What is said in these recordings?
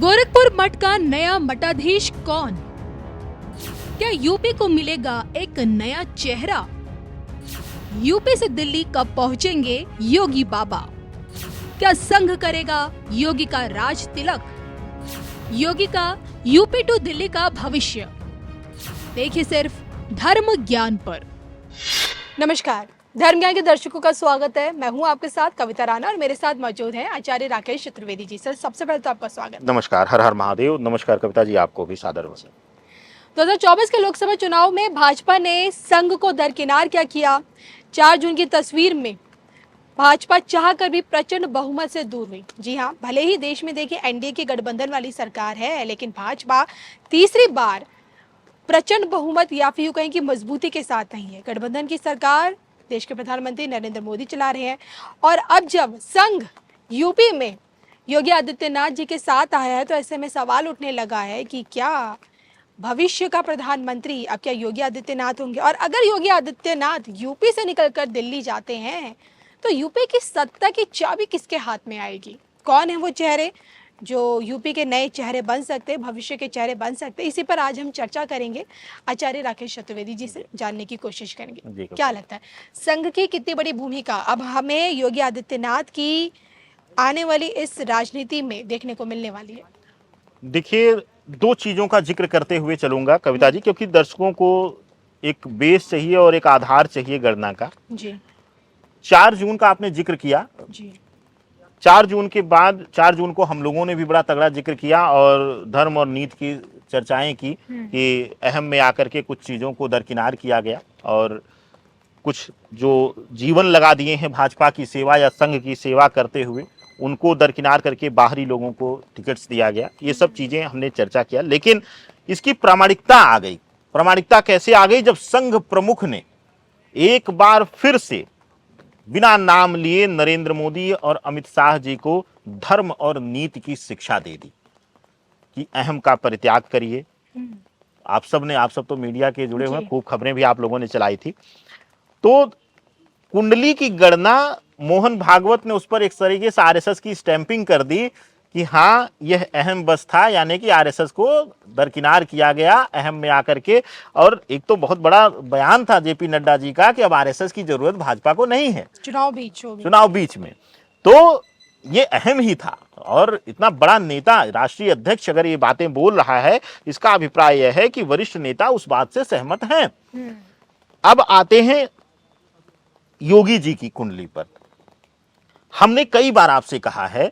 गोरखपुर मठ का नया मठाधीश कौन? क्या यूपी को मिलेगा एक नया चेहरा? यूपी से दिल्ली कब पहुंचेंगे योगी बाबा? क्या संघ करेगा योगी का राज तिलक? योगी का यूपी टू दिल्ली का भविष्य देखिए सिर्फ धर्म ज्ञान पर। नमस्कार, धर्म ज्ञान के दर्शकों का स्वागत है। मैं हूं आपके साथ कविता राणा और मेरे साथ मौजूद हैं आचार्य राकेश चतुर्वेदी जी। सर, सबसे पहले तो आपका स्वागत। नमस्कार, हर हर महादेव। नमस्कार कविता जी, आपको भी सादर नमस्कार। 2024 के लोकसभा चुनाव में भाजपा ने संघ को दरकिनार क्या किया? 4 जून की तस्वीर में भाजपा चाह कर भी प्रचंड बहुमत से दूर हुई। जी हाँ, भले ही देश में देखिए एनडीए की गठबंधन वाली सरकार है, लेकिन भाजपा तीसरी बार प्रचंड बहुमत या फिर यूं कहें कि मजबूती के साथ नहीं है। गठबंधन की सरकार देश के प्रधानमंत्री नरेंद्र मोदी चला रहे हैं और अब जब संघ यूपी में योगी आदित्यनाथ जी के साथ आया है तो ऐसे में सवाल उठने लगा है कि क्या भविष्य का प्रधानमंत्री अब क्या योगी आदित्यनाथ होंगे? और अगर योगी आदित्यनाथ यूपी से निकलकर दिल्ली जाते हैं तो यूपी की सत्ता की चाबी किसके हाथ में आएगी? कौन है वो चेहरे जो यूपी के नए चेहरे बन सकते, भविष्य के चेहरे बन सकते? इसी पर आज हम चर्चा करेंगे। आचार्य राकेश चतुर्वेदी जी से जानने की कोशिश करेंगे। क्या लगता है संघ की कितनी बड़ी भूमिका अब हमें योगी आदित्यनाथ की आने वाली इस राजनीति में देखने को मिलने वाली है? देखिए, दो चीजों का जिक्र करते हुए चलूंगा कविता जी, क्योंकि दर्शकों को एक बेस चाहिए और एक आधार चाहिए गणना का। जी। 4 जून का आपने जिक्र किया। जी। 4 जून के बाद 4 जून को हम लोगों ने भी बड़ा तगड़ा जिक्र किया और धर्म और नीति की चर्चाएं की कि अहम में आकर के कुछ चीजों को दरकिनार किया गया और कुछ जो जीवन लगा दिए हैं भाजपा की सेवा या संघ की सेवा करते हुए उनको दरकिनार करके बाहरी लोगों को टिकट्स दिया गया। ये सब चीजें हमने चर्चा किया, लेकिन इसकी प्रामाणिकता आ गई। प्रामाणिकता कैसे आ गई? जब संघ प्रमुख ने एक बार फिर से बिना नाम लिए नरेंद्र मोदी और अमित शाह जी को धर्म और नीति की शिक्षा दे दी कि अहम का परित्याग करिए। आप सब तो मीडिया के जुड़े हुए, खूब खबरें भी आप लोगों ने चलाई थी। तो कुंडली की गणना मोहन भागवत ने उस पर एक तरीके से आरएसएस की स्टैंपिंग कर दी कि हाँ, यह अहम बस था, यानी कि आरएसएस को दरकिनार किया गया अहम में आकर के। और एक तो बहुत बड़ा बयान था जेपी नड्डा जी का कि अब आरएसएस की जरूरत भाजपा को नहीं है चुनाव बीच में। तो ये अहम ही था और इतना बड़ा नेता, राष्ट्रीय अध्यक्ष अगर ये बातें बोल रहा है, इसका अभिप्राय यह है कि वरिष्ठ नेता उस बात से सहमत हैं। अब आते हैं योगी जी की कुंडली पर। हमने कई बार आपसे कहा है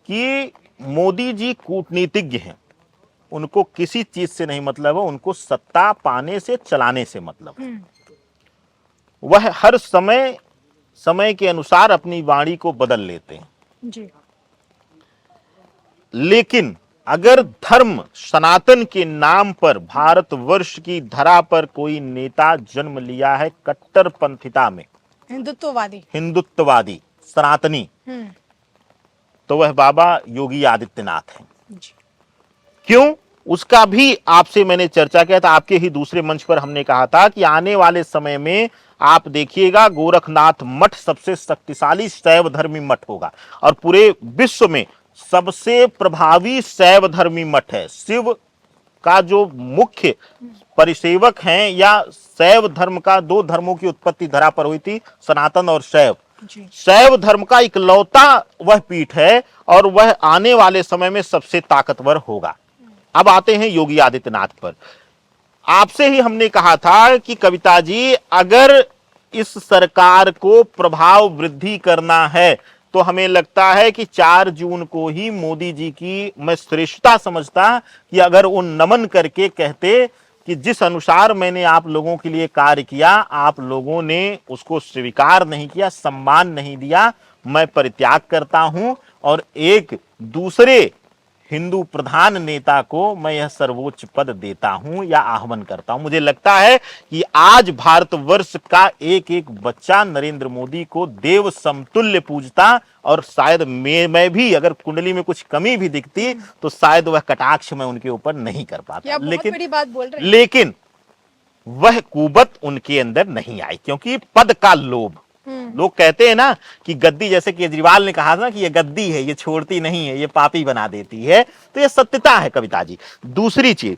कि मोदी जी कूटनीतिज्ञ हैं, उनको किसी चीज से नहीं मतलब है, उनको सत्ता पाने से, चलाने से मतलब है। वह हर समय के अनुसार अपनी वाणी को बदल लेते हैं जी। लेकिन अगर धर्म सनातन के नाम पर भारतवर्ष की धरा पर कोई नेता जन्म लिया है कट्टरपंथिता में, हिंदुत्ववादी सनातनी, तो वह बाबा योगी आदित्यनाथ हैं। क्यों? उसका भी आपसे मैंने चर्चा किया था। आपके ही दूसरे मंच पर हमने कहा था कि आने वाले समय में आप देखिएगा गोरखनाथ मठ सबसे शक्तिशाली शैव धर्मी मठ होगा और पूरे विश्व में सबसे प्रभावी शैव धर्मी मठ है। शिव का जो मुख्य परिसेवक हैं, या शैव धर्म का, 2 धर्मों की उत्पत्ति धरा पर हुई थी, सनातन और शैव। शैव धर्म का इकलौता वह पीठ है और वह आने वाले समय में सबसे ताकतवर होगा। अब आते हैं योगी आदित्यनाथ पर। आपसे ही हमने कहा था कि कविता जी, अगर इस सरकार को प्रभाव वृद्धि करना है तो हमें लगता है कि 4 जून को ही मोदी जी की मैं श्रेष्ठता समझता कि अगर वो नमन करके कहते कि जिस अनुसार मैंने आप लोगों के लिए कार्य किया, आप लोगों ने उसको स्वीकार नहीं किया, सम्मान नहीं दिया, मैं परित्याग करता हूं और एक दूसरे हिंदू प्रधान नेता को मैं यह सर्वोच्च पद देता हूं या आह्वान करता हूं। मुझे लगता है कि आज भारतवर्ष का एक एक बच्चा नरेंद्र मोदी को देव समतुल्य पूजता और शायद मैं भी अगर कुंडली में कुछ कमी भी दिखती तो शायद वह कटाक्ष में उनके ऊपर नहीं कर पाता। लेकिन वह कुबत उनके अंदर नहीं आई, क्योंकि पद का लोभ, लोग कहते हैं ना कि गद्दी, जैसे केजरीवाल ने कहा था ना कि ये गद्दी है, ये छोड़ती नहीं है, ये पापी बना देती है, तो ये सत्यता है कविता जी। दूसरी चीज,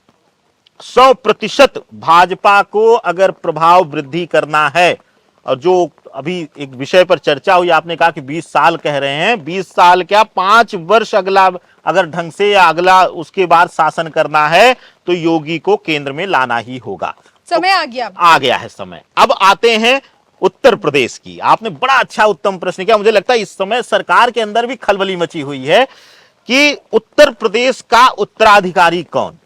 100% भाजपा को अगर प्रभाव वृद्धि करना है, और जो अभी एक विषय पर चर्चा हुई, आपने कहा कि 20 साल कह रहे हैं, 20 साल क्या 5 वर्ष अगला अगर ढंग से या अगला उसके बाद शासन करना है तो योगी को केंद्र में लाना ही होगा। समय आ गया, आ गया है समय। अब आते हैं उत्तर प्रदेश की। आपने बड़ा अच्छा उत्तम प्रश्न किया। मुझे लगता है इस समय सरकार के अंदर भी खलबली मची हुई है कि उत्तर प्रदेश का उत्तराधिकारी कौन।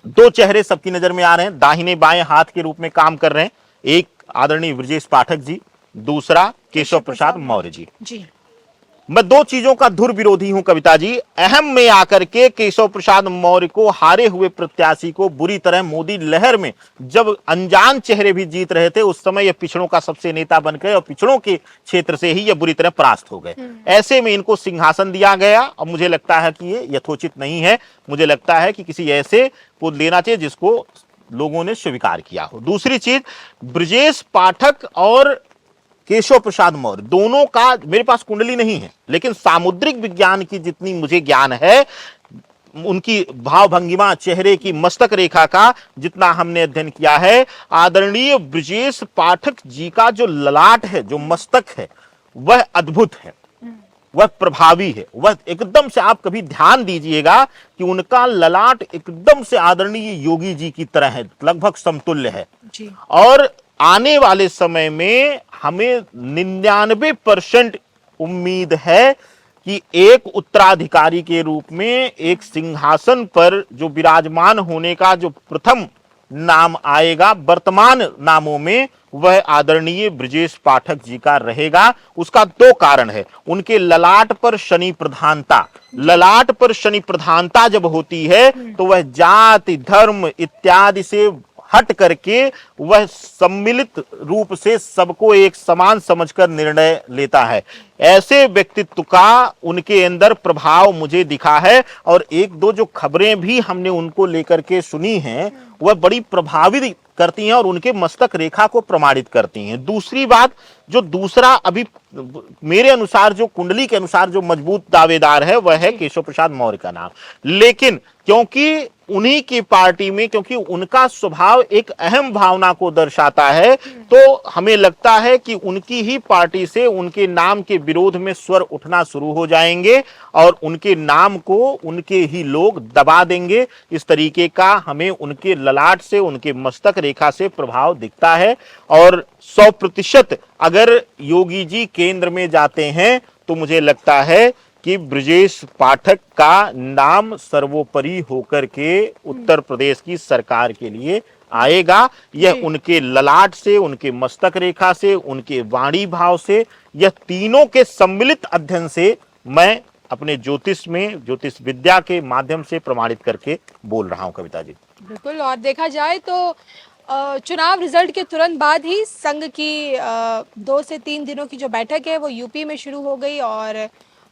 दो चेहरे सबकी नजर में आ रहे हैं, दाहिने बाएं हाथ के रूप में काम कर रहे हैं। एक आदरणीय ब्रजेश पाठक जी, दूसरा केशव प्रसाद मौर्य जी। मैं दो चीजों का धुर विरोधी हूं कविता जी। अहम में आकर के केशव प्रसाद मौर्य को, हारे हुए प्रत्याशी को बुरी तरह मोदी लहर में जब अनजान चेहरे भी जीत रहे थे, उस समय ये पिछड़ों का सबसे नेता बन गए और पिछड़ों के क्षेत्र से ही ये बुरी तरह परास्त हो गए। ऐसे में इनको सिंहासन दिया गया और मुझे लगता है कि ये यथोचित नहीं है। मुझे लगता है कि किसी ऐसे को लेना चाहिए जिसको लोगों ने स्वीकार किया हो। दूसरी चीज, ब्रजेश पाठक और केशव प्रसाद मौर्य दोनों का मेरे पास कुंडली नहीं है, लेकिन सामुद्रिक विज्ञान की जितनी मुझे ज्ञान है, उनकी भाव भंगिमा, चेहरे की मस्तक रेखा का जितना हमने अध्ययन किया है, आदरणीय ब्रजेश पाठक जी का जो ललाट है, जो मस्तक है, वह अद्भुत है, वह प्रभावी है। वह एकदम से, आप कभी ध्यान दीजिएगा कि उनका ललाट एकदम से आदरणीय योगी जी की तरह है, लगभग समतुल्य है जी। और आने वाले समय में हमें 99% उम्मीद है कि एक उत्तराधिकारी के रूप में एक सिंहासन पर जो विराजमान होने का जो प्रथम नाम आएगा वर्तमान नामों में, वह आदरणीय ब्रजेश पाठक जी का रहेगा। उसका दो कारण है। उनके ललाट पर शनि प्रधानता, ललाट पर शनि प्रधानता जब होती है तो वह जाति धर्म इत्यादि से हट करके वह सम्मिलित रूप से सबको एक समान समझकर निर्णय लेता है। ऐसे व्यक्तित्व का उनके अंदर प्रभाव मुझे दिखा है। और एक दो जो खबरें भी हमने उनको लेकर के सुनी हैं, वह बड़ी प्रभावित करती हैं और उनके मस्तक रेखा को प्रमाणित करती हैं। दूसरी बात, जो दूसरा अभी मेरे अनुसार, जो कुंडली के अनुसार जो मजबूत दावेदार है, वह है केशव प्रसाद मौर्य का नाम। लेकिन क्योंकि उन्हीं की पार्टी में, क्योंकि उनका स्वभाव एक अहम भावना को दर्शाता है, तो हमें लगता है कि उनकी ही पार्टी से उनके नाम के विरोध में स्वर उठना शुरू हो जाएंगे और उनके नाम को उनके ही लोग दबा देंगे। इस तरीके का हमें उनके ललाट से, उनके मस्तक रेखा से प्रभाव दिखता है। और 100% अगर योगी जी केंद्र में जाते हैं तो मुझे लगता है कि ब्रजेश पाठक का नाम सर्वोपरि होकर के उत्तर प्रदेश की सरकार के लिए आएगा। यह उनके ललाट से, उनके मस्तक रेखा से, उनके वाणी भाव से, यह तीनों के सम्मिलित अध्ययन से मैं अपने ज्योतिष में, ज्योतिष विद्या के माध्यम से प्रमाणित करके बोल रहा हूं कविता जी। बिल्कुल। और देखा जाए तो चुनाव रिजल्ट के तुरंत बाद ही संघ की 2 से 3 दिनों की जो बैठक है वो यूपी में शुरू हो गई और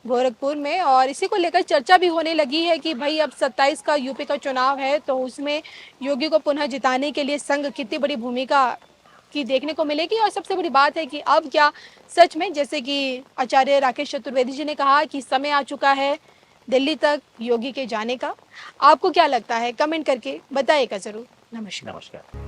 गोरखपुर में, और इसी को लेकर चर्चा भी होने लगी है कि भाई अब 27 का यूपी का चुनाव है तो उसमें योगी को पुनः जिताने के लिए संघ कितनी बड़ी भूमिका की देखने को मिलेगी। और सबसे बड़ी बात है कि अब क्या सच में, जैसे कि आचार्य राकेश चतुर्वेदी जी ने कहा कि समय आ चुका है दिल्ली तक योगी के जाने का। आपको क्या लगता है? कमेंट करके बताइएगा जरूर। नमस्कार।